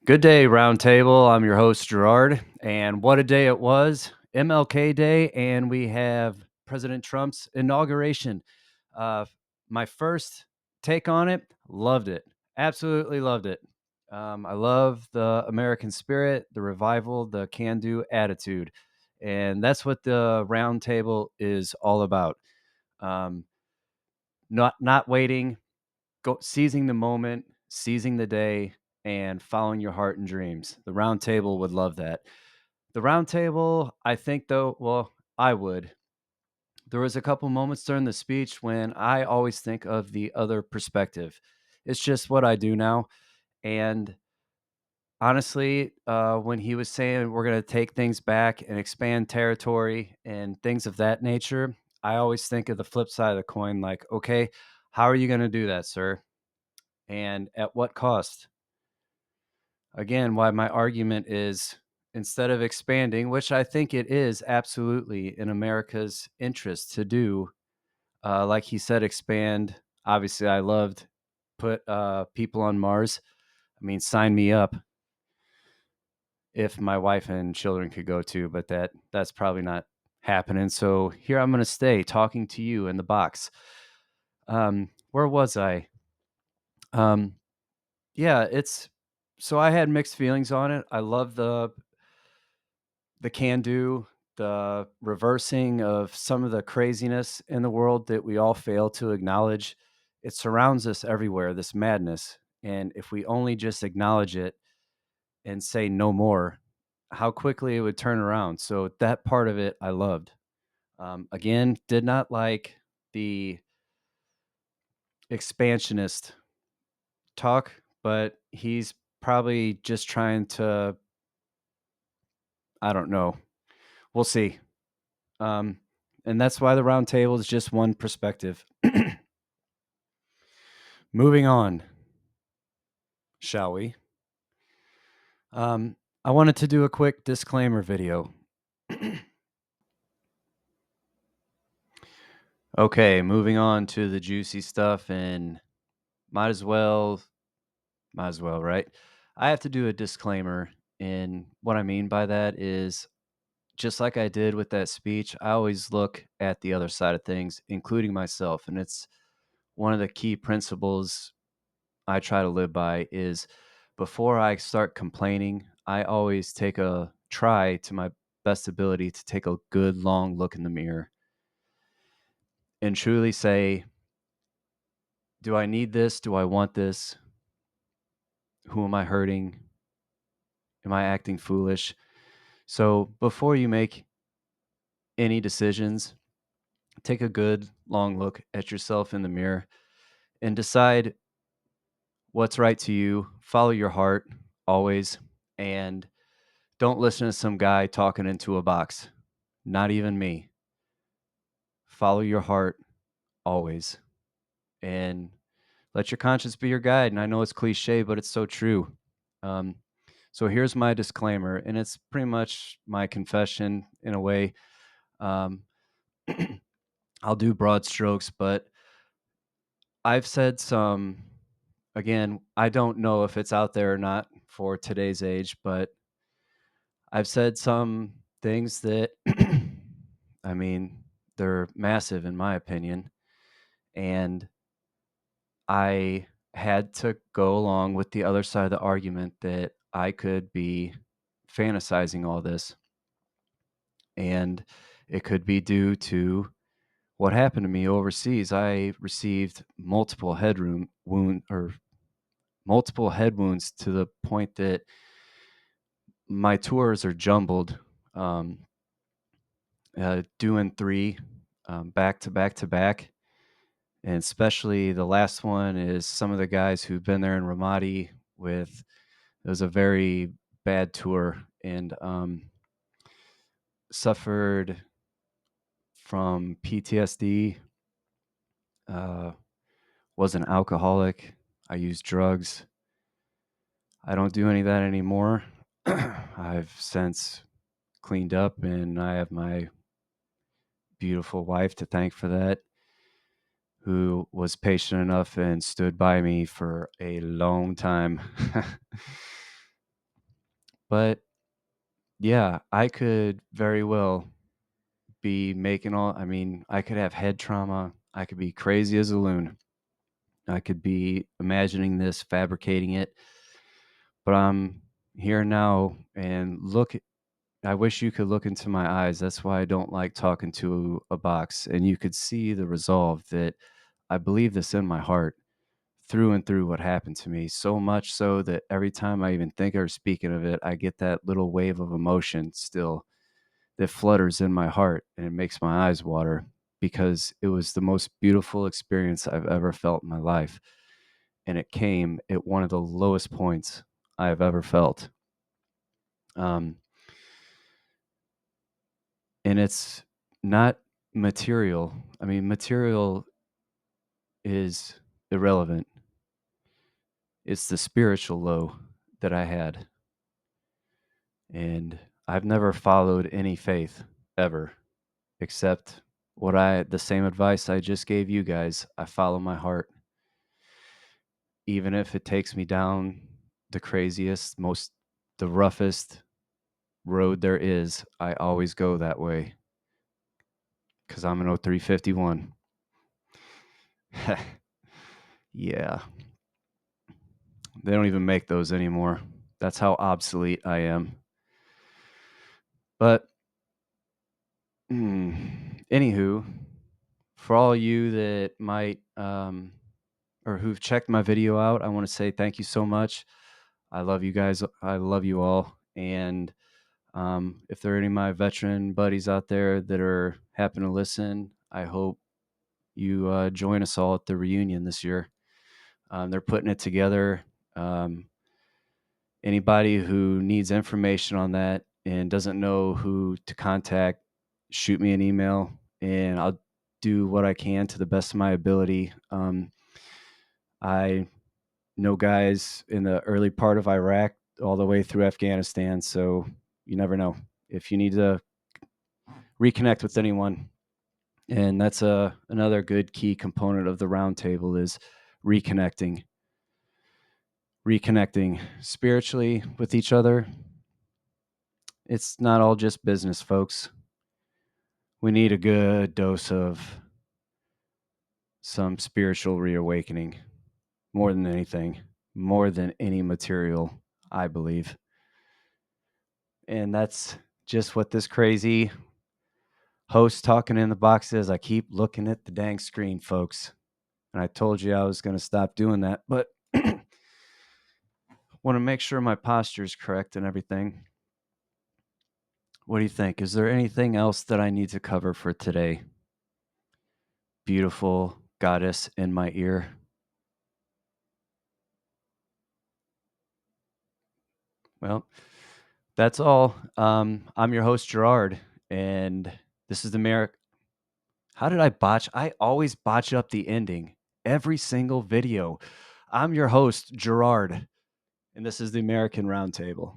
Good day, Roundtable. I'm your host, Gerard. And what a day it was. MLK Day, and we have President Trump's inauguration. Uh, my first take on it, loved it. Absolutely loved it. I love the American spirit, the revival, the can do attitude. And that's what the Roundtable is all about. Um, not waiting, seizing the moment, seizing the day, and following your heart and dreams. The round table would love that. The round table, I think, though, well, I would. There was a couple moments during the speech when I always think of the other perspective. It's just what I do now. And honestly, when he was saying we're going to take things back and expand territory and things of that nature, I always think of the flip side of the coin like, okay, how are you going to do that, sir? And at what cost? Again, why my argument is instead of expanding, which I think it is absolutely in America's interest to do, like he said, expand. Obviously, I loved put people on Mars. I mean, sign me up if my wife and children could go too, but that's probably not happening. So here I'm going to stay talking to you in the box. Where was I? Um, yeah, it's so I had mixed feelings on it. I love the can do, the reversing of some of the craziness in the world that we all fail to acknowledge. It surrounds us everywhere, this madness. And if we only just acknowledge it and say no more, how quickly it would turn around. So that part of it I loved. Again, did not like the expansionist talk, but he's probably just trying to, I don't know. We'll see. Um, and that's why the round table is just one perspective. Moving on, shall we? I wanted to do a quick disclaimer video. Okay, moving on to the juicy stuff, and might as well, right? I have to do a disclaimer, and what I mean by that is just like I did with that speech, I always look at the other side of things, including myself, and it's one of the key principles I try to live by is before I start complaining, I always try to my best ability to take a good long look in the mirror and truly say, do I need this? Do I want this? Who am I hurting? Am I acting foolish? So before you make any decisions, take a good long look at yourself in the mirror and decide what's right to you. Follow your heart always, and don't listen to some guy talking into a box. Not even me. Follow your heart always, and let your conscience be your guide. And I know it's cliche, but it's so true. Um, so here's my disclaimer, and it's pretty much my confession in a way. Um, I'll do broad strokes, but I've said some, again, I don't know if it's out there or not for today's age, but I've said some things that, I mean, they're massive in my opinion. And I had to go along with the other side of the argument that I could be fantasizing all this. And it could be due to what happened to me overseas. I received multiple head wounds to the point that my tours are jumbled. Um, Doing three back to back to back, and especially the last one is some of the guys who've been there in Ramadi with. It was a very bad tour, and suffered from PTSD. Uh, was an alcoholic. I used drugs. I don't do any of that anymore. I've since cleaned up, and I have my beautiful wife to thank for that, who was patient enough and stood by me for a long time. But yeah, I could very well be making all I mean, I could have head trauma. I could be crazy as a loon. I could be imagining this, fabricating it, but I'm here now and I wish you could look into my eyes. That's why I don't like talking to a box. And you could see the resolve that I believe this in my heart through and through what happened to me. So much so that every time I even think or speaking of it, I get that little wave of emotion still that flutters in my heart and it makes my eyes water because it was the most beautiful experience I've ever felt in my life. And it came at one of the lowest points I have ever felt. Um, and it's not material. I mean, material is irrelevant. It's the spiritual low that I had. And I've never followed any faith ever, except the same advice I just gave you guys. I follow my heart, even if it takes me down the craziest, the roughest road there is. I always go that way because I'm an 0351. Yeah, they don't even make those anymore. That's how obsolete I am. But anywho, for all you that might or who've checked my video out, I want to say thank you so much. I love you guys. I love you all. And if there are any of my veteran buddies out there that are happen to listen, I hope you join us all at the reunion this year. They're putting it together. Um, Anybody who needs information on that and doesn't know who to contact, shoot me an email and I'll do what I can to the best of my ability. I know guys in the early part of Iraq all the way through Afghanistan. So you never know if you need to reconnect with anyone. And that's another good key component of the roundtable is reconnecting, reconnecting spiritually with each other. It's not all just business, folks. We need a good dose of some spiritual reawakening more than anything, more than any material, I believe. And that's just what this crazy host talking in the box is. I keep looking at the dang screen, folks. And I told you I was going to stop doing that, but want to make sure my posture is correct and everything. What do you think? Is there anything else that I need to cover for today? Beautiful goddess in my ear. Well, that's all. I'm your host, Gerard, and this is the Merrick. How did I botch? I always botch up the ending every single video. I'm your host, Gerard, and this is the American Roundtable.